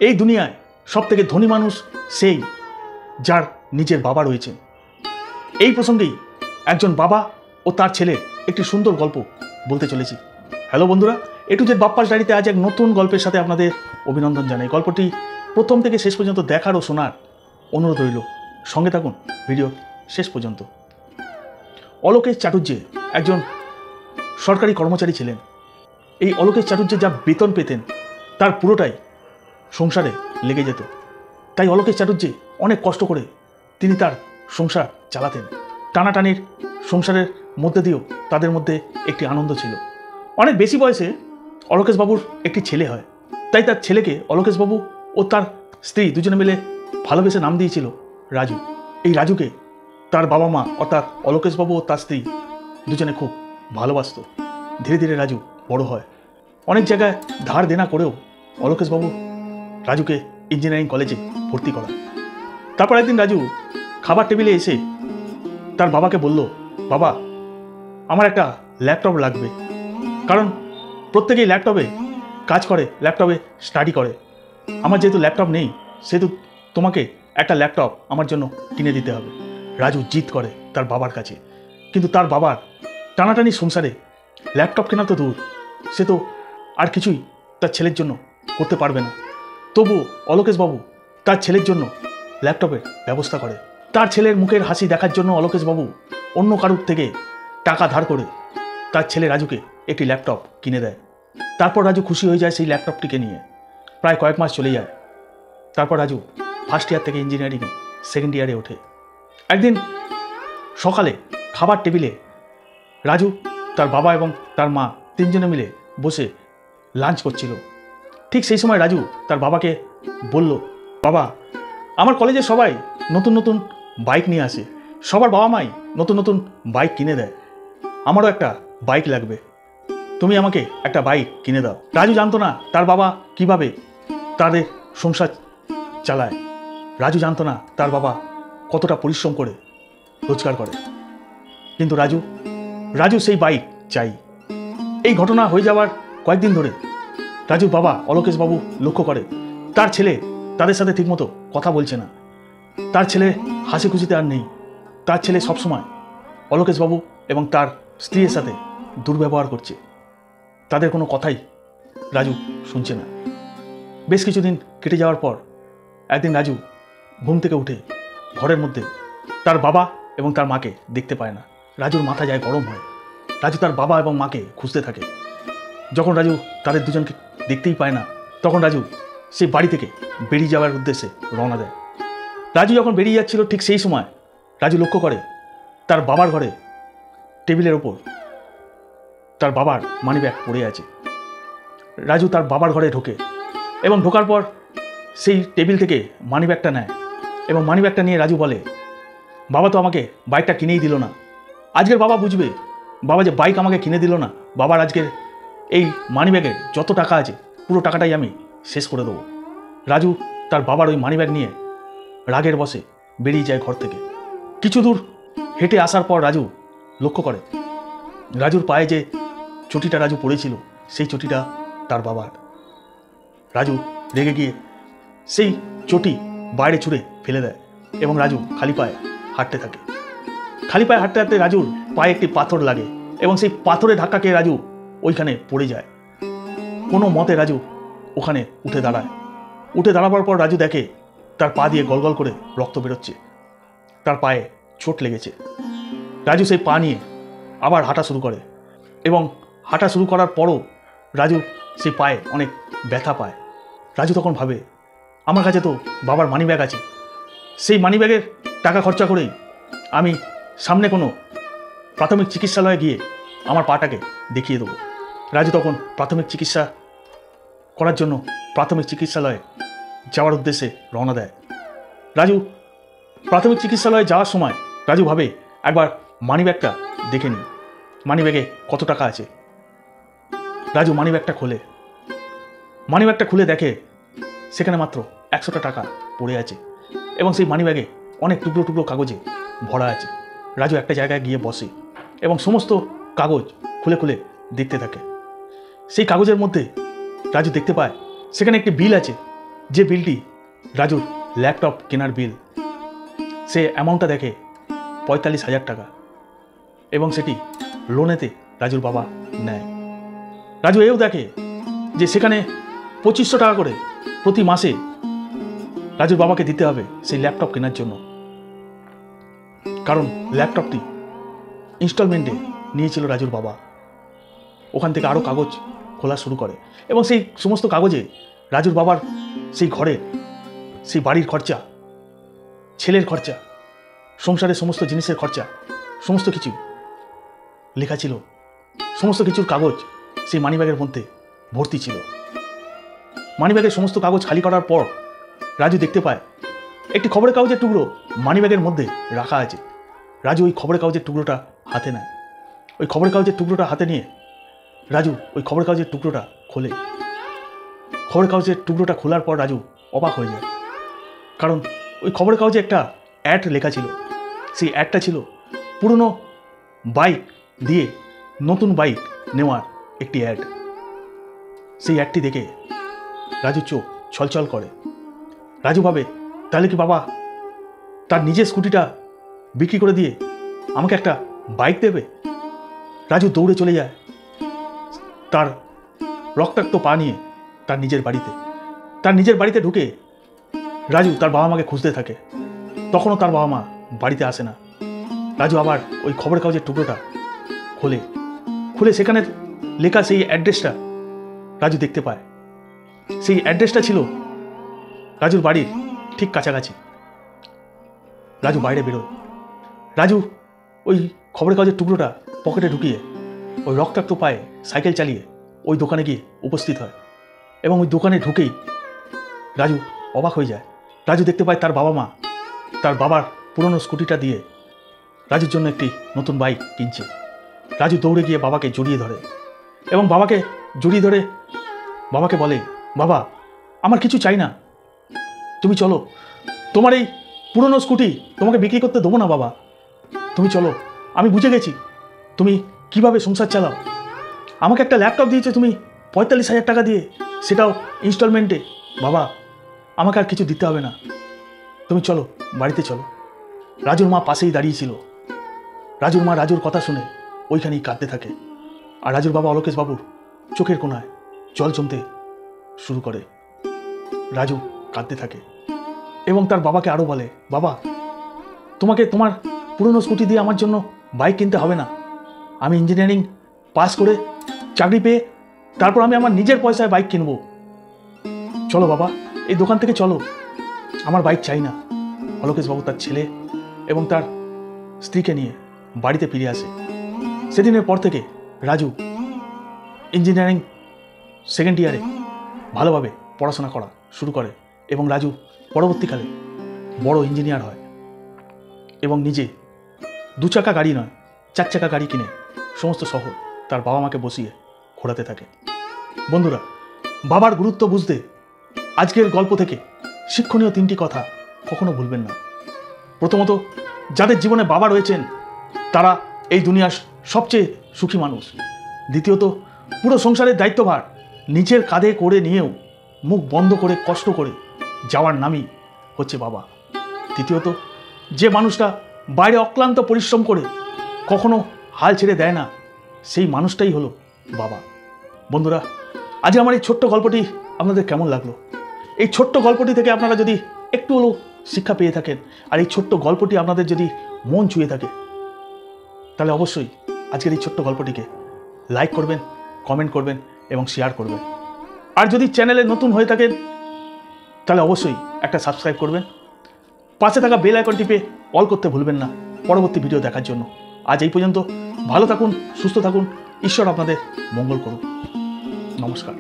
এই দুনিয়ায় সবথেকে ধনী মানুষ সেই যার নিজের বাবা রয়েছে। এই প্রসঙ্গেই একজন বাবা ও তার ছেলের একটি সুন্দর গল্প বলতে চলেছি। হ্যালো বন্ধুরা, A to Z বাপ্পাস ডায়েরিতে আজ এক নতুন গল্পের সাথে আপনাদের অভিনন্দন জানাই। গল্পটি প্রথম থেকে শেষ পর্যন্ত দেখার ও শোনার অনুরোধ রইল। সঙ্গে থাকুন ভিডিও শেষ পর্যন্ত। অলোকেশ চাটুর্যে একজন সরকারি কর্মচারী ছিলেন। এই অলোকেশ চাটুর্যে যা বেতন পেতেন তার পুরোটাই সংসারে লেগে যেত। তাই অলোকেশ চাটুর্যে অনেক কষ্ট করে তিনি তার সংসার চালাতেন। টানাটানির সংসারের মধ্যে দিয়েও তাদের মধ্যে একটি আনন্দ ছিল। অনেক বেশি বয়সে অলোকেশবাবুর একটি ছেলে হয়। তাই তার ছেলেকে অলোকেশবাবু ও তার স্ত্রী দুজনে মিলে ভালোবেসে নাম দিয়েছিল রাজু। এই রাজুকে তার বাবা মা অর্থাৎ অলোকেশবাবু ও তার স্ত্রী দুজনে খুব ভালোবাসত। ধীরে ধীরে রাজু বড় হয়। অনেক জায়গায় ধার দেনা করেও অলোকেশবাবু রাজুকে ইঞ্জিনিয়ারিং কলেজে ভর্তি করায়। তারপর একদিন রাজু খাবার টেবিলে এসে তার বাবাকে বলল, বাবা, আমার একটা ল্যাপটপ লাগবে, কারণ প্রত্যেকেই ল্যাপটপে কাজ করে, ল্যাপটপে স্টাডি করে। আমার যেহেতু ল্যাপটপ নেই সেহেতু তোমাকে একটা ল্যাপটপ আমার জন্য কিনে দিতে হবে। রাজু জিদ করে তার বাবার কাছে, কিন্তু তার বাবার টানাটানি সংসারে ল্যাপটপ কেনা তো দূর, সে তো আর কিছুই তার ছেলের জন্য করতে পারবে না। তবু অলোকেশবাবু তার ছেলের জন্য ল্যাপটপের ব্যবস্থা করে। তার ছেলের মুখের হাসি দেখার জন্য অলোকেশবাবু অন্য কারুর থেকে টাকা ধার করে তার ছেলে রাজুকে একটি ল্যাপটপ কিনে দেয়। তারপর রাজু খুশি হয়ে যায় সেই ল্যাপটপটিকে নিয়ে। প্রায় কয়েক মাস চলে যায়। তারপর রাজু ফার্স্ট ইয়ার থেকে ইঞ্জিনিয়ারিংয়ে সেকেন্ড ইয়ারে ওঠে। একদিন সকালে খাবার টেবিলে রাজু, তার বাবা এবং তার মা তিনজনে মিলে বসে লাঞ্চ করছিল। ঠিক সেই সময় রাজু তার বাবাকে বলল, বাবা, আমার কলেজে সবাই নতুন নতুন বাইক নিয়ে আসে, সবার বাবা মাই নতুন নতুন বাইক কিনে দেয়, আমারও একটা বাইক লাগবে, তুমি আমাকে একটা বাইক কিনে দাও। রাজু জানতো না তার বাবা কিভাবে তাদের সংসার চালায়। রাজু জানতো না তার বাবা কতটা পরিশ্রম করে রোজগার করে, কিন্তু রাজু সেই বাইক চাই। এই ঘটনা হয়ে যাওয়ার কয়েকদিন ধরে রাজুর বাবা অলোকেশবাবু লক্ষ্য করে তার ছেলে তাদের সাথে ঠিকমতো কথা বলছে না। তার ছেলে হাসি খুশিতে আর নেই। তার ছেলে সবসময় অলোকেশবাবু এবং তার স্ত্রীর সাথে দুর্ব্যবহার করছে। তাদের কোনো কথাই রাজু শুনছে না। বেশ কিছুদিন কেটে যাওয়ার পর একদিন রাজু ঘুম থেকে উঠে ঘরের মধ্যে তার বাবা এবং তার মাকে দেখতে পায় না। রাজুর মাথা যায় গরম হয়। রাজু তার বাবা এবং মাকে খুঁজতে থাকে। যখন রাজু তাদের দুজনকে দেখতেই পায় না, তখন রাজু সেই বাড়ি থেকে বেরিয়ে যাওয়ার উদ্দেশ্যে রওনা দেয়। রাজু যখন বেরিয়ে যাচ্ছিল ঠিক সেই সময় রাজু লক্ষ্য করে তার বাবার ঘরে টেবিলের ওপর তার বাবার মানিব্যাগ পড়ে আছে। রাজু তার বাবার ঘরে ঢোকে এবং ঢোকার পর সেই টেবিল থেকে মানিব্যাগটা নেয় এবং মানিব্যাগটা নিয়ে রাজু বলে, বাবা তো আমাকে বাইকটা কিনেই দিল না, আজকের বাবা বুঝবে, বাবা যে বাইক আমাকে কিনে দিল না, বাবার আজকের এই মানিব্যাগের যত টাকা আছে পুরো টাকাটাই আমি শেষ করে দেবো। রাজু তার বাবার ওই মানিব্যাগ নিয়ে রাগের বশে বেরিয়ে যায় ঘর থেকে। কিছু দূর হেঁটে আসার পর রাজু লক্ষ্য করে রাজুর পায়ে যে চটিটা রাজু পরেছিল সেই চটিটা তার বাবার। রাজু রেগে গিয়ে সেই চটি বাইরে ছুঁড়ে ফেলে দেয় এবং রাজু খালি পায়ে হাঁটতে থাকে। খালি পায়ে হাঁটতে হাঁটতে রাজুর পায়ে একটি পাথর লাগে এবং সেই পাথরে ধাক্কা খেয়ে রাজু ওইখানে পড়ে যায়। কোনো মতে রাজু ওখানে উঠে দাঁড়ায়। উঠে দাঁড়াবার পর রাজু দেখে তার পা দিয়ে গলগল করে রক্ত বেরোচ্ছে, তার পায়ে চোট লেগেছে। রাজু সেই পা নিয়ে আবার হাঁটা শুরু করে এবং হাঁটা শুরু করার পরও রাজু সেই পায়ে অনেক ব্যথা পায়। রাজু তখন ভাবে, আমার কাছে তো বাবার মানিব্যাগ আছে, সেই মানিব্যাগের টাকা খরচা করেই আমি সামনে কোনো প্রাথমিক চিকিৎসালয়ে গিয়ে আমার পাটাকে দেখিয়ে দেবো। রাজু তখন প্রাথমিক চিকিৎসা করার জন্য প্রাথমিক চিকিৎসালয়ে যাওয়ার উদ্দেশ্যে রওনা দেয়। রাজু প্রাথমিক চিকিৎসালয়ে যাওয়ার সময় রাজু ভাবে, একবার মানিব্যাগটা দেখে নিই, মানিব্যাগে কত টাকা আছে। রাজু মানিব্যাগটা খোলে। মানিব্যাগটা খুলে দেখে সেখানে মাত্র 100টা টাকা পড়ে আছে এবং সেই মানিব্যাগে অনেক টুকরো টুকরো কাগজে ভরা আছে। রাজু একটা জায়গায় গিয়ে বসে এবং সমস্ত কাগজ খুলে খুলে দেখতে থাকে। সেই কাগজের মধ্যে রাজু দেখতে পায় সেখানে একটি বিল আছে। যে বিলটি রাজুর ল্যাপটপ কেনার বিল, সে অ্যামাউন্টটা দেখে 45,000 টাকা, এবং সেটি লোনেতে রাজুর বাবা নেয়। রাজু এও দেখে যে সেখানে 2500 টাকা করে প্রতি মাসে রাজুর বাবাকে দিতে হবে সেই ল্যাপটপ কেনার জন্য, কারণ ল্যাপটপটি ইনস্টলমেন্টে নিয়েছিল রাজুর বাবা। ওখান থেকে আরও কাগজ খোলা শুরু করে, এবং সেই সমস্ত কাগজে রাজুর বাবার সেই ঘরের, সেই বাড়ির খরচা, ছেলের খরচা, সংসারের সমস্ত জিনিসের খরচা, সমস্ত কিছু লেখা ছিল। সমস্ত কিছুর কাগজ সেই মানিব্যাগের মধ্যে ভর্তি ছিল। মানিব্যাগের সমস্ত কাগজ খালি করার পর রাজু দেখতে পায় একটি খবরের কাগজের টুকরো মানিব্যাগের মধ্যে রাখা আছে। রাজু ওই খবরের কাগজের টুকরোটা হাতে নেয়। ওই খবরের কাগজের টুকরোটা হাতে নিয়ে রাজু ওই খবরের কাগজের টুকরোটা খোলে। খবরের কাগজের টুকরোটা খোলার পর রাজু অবাক হয়ে যায়, কারণ ওই খবরের কাগজে একটা অ্যাড লেখা ছিল। সেই অ্যাডটা ছিল পুরনো বাইক দিয়ে নতুন বাইক নেওয়ার একটি অ্যাড। সেই অ্যাডটি দেখে রাজু চোখ ছলছল করে। রাজু ভাবে, তাহলে কি বাবা তার নিজের স্কুটিটা বিক্রি করে দিয়ে আমাকে একটা বাইক দেবে? রাজু দৌড়ে চলে যায় তার রক্তাক্ত পা নিয়ে তার নিজের বাড়িতে। তার নিজের বাড়িতে ঢুকে রাজু তার বাবা মাকে খুঁজতে থাকে। তখনও তার বাবা মা বাড়িতে আসে না। রাজু আবার ওই খবরের কাগজের টুকরোটা খুলে সেখানে লেখা সেই অ্যাড্রেসটা রাজু দেখতে পায়। সেই অ্যাড্রেসটা ছিল রাজুর বাড়ির ঠিক কাছাকাছি। রাজু বাইরে বেরোয়। রাজু ওই খবরের কাগজের টুকরোটা পকেটে ঢুকিয়ে ওই রক্তাক্ত পায়ে সাইকেল চালিয়ে ওই দোকানে গিয়ে উপস্থিত হয়, এবং ওই দোকানে ঢুকেই রাজু অবাক হয়ে যায়। রাজু দেখতে পায় তার বাবা মা তার বাবার পুরনো স্কুটিটা দিয়ে রাজুর জন্য একটি নতুন বাইক কিনছে। রাজু দৌড়ে গিয়ে বাবাকে জড়িয়ে ধরে, এবং বাবাকে জড়িয়ে ধরে বাবাকে বলে, বাবা আমার কিছু চাই না, তুমি চলো, তোমার এই পুরনো স্কুটি তোমাকে বিক্রি করতে দেবো না বাবা, তুমি চলো, আমি বুঝে গেছি তুমি কিভাবে সংসার চালাও। আমাকে একটা ল্যাপটপ দিয়েছো তুমি 45,000 টাকা দিয়ে, সেটাও ইনস্টলমেন্টে। বাবা আমাকে আর কিছু দিতে হবে না, তুমি চলো, বাড়িতে চলো। রাজুর মা পাশেই দাঁড়িয়েছিল। রাজুর মা রাজুর কথা শুনে ওইখানেই কাঁদতে থাকে, আর রাজুর বাবা অলোকেশ বাবুর চোখের কোণায় জল জমতে শুরু করে। রাজু কাঁদতে থাকে এবং তার বাবাকে আরও বলে, বাবা তোমাকে তোমার পুরনো স্কুটি দিয়ে আমার জন্য বাইক কিনতে হবে না। আমি ইঞ্জিনিয়ারিং পাস করে চাকরি পেয়ে তারপর আমি আমার নিজের পয়সায় বাইক কিনবো। চলো বাবা, এই দোকান থেকে চলো, আমার বাইক চাই না। অলোকেশবাবু তার ছেলে এবং তার স্ত্রীকে নিয়ে বাড়িতে ফিরে আসে। সেদিনের পর থেকে রাজু ইঞ্জিনিয়ারিং সেকেন্ড ইয়ারে ভালোভাবে পড়াশোনা করা শুরু করে, এবং রাজু পরবর্তীকালে বড় ইঞ্জিনিয়ার হয় এবং নিজে 2 চাকা গাড়ি নয় 4 চাকা গাড়ি কিনে সমস্ত শহর তার বাবা মাকে বসিয়ে ঘোরাতে থাকে। বন্ধুরা, বাবার গুরুত্ব বুঝতে আজকের গল্প থেকে শিক্ষণীয় 3টি কথা কখনো ভুলবেন না। প্রথমত, যাদের জীবনে বাবা রয়েছেন তারা এই দুনিয়ার সবচেয়ে সুখী মানুষ। দ্বিতীয়ত, পুরো সংসারের দায়িত্বভার নিজের কাঁধে করে নিয়েও মুখ বন্ধ করে কষ্ট করে যাওয়ার নামই হচ্ছে বাবা। তৃতীয়ত, যে মানুষটা বাইরে অক্লান্ত পরিশ্রম করে কখনো হাল ছেড়ে দেয় না, সেই মানুষটাই হলো বাবা। বন্ধুরা, আজ আমার এই ছোট্ট গল্পটি আপনাদের কেমন লাগলো? এই ছোট্ট গল্পটি থেকে আপনারা যদি একটু হলেও শিক্ষা পেয়ে থাকেন, আর এই ছোট্ট গল্পটি আপনাদের যদি মন ছুঁয়ে থাকে, তাহলে অবশ্যই আজকের এই ছোট্ট গল্পটিকে লাইক করবেন, কমেন্ট করবেন এবং শেয়ার করবেন। আর যদি চ্যানেলে নতুন হয়ে থাকেন তাহলে অবশ্যই একটা সাবস্ক্রাইব করবেন। পাশে থাকা বেল আইকন টিপে অল করতে ভুলবেন না পরবর্তী ভিডিও দেখার জন্য। আজ এই পর্যন্ত। ভালো থাকুন, সুস্থ থাকুন, ঈশ্বর আপনাদের মঙ্গল করুন। নমস্কার।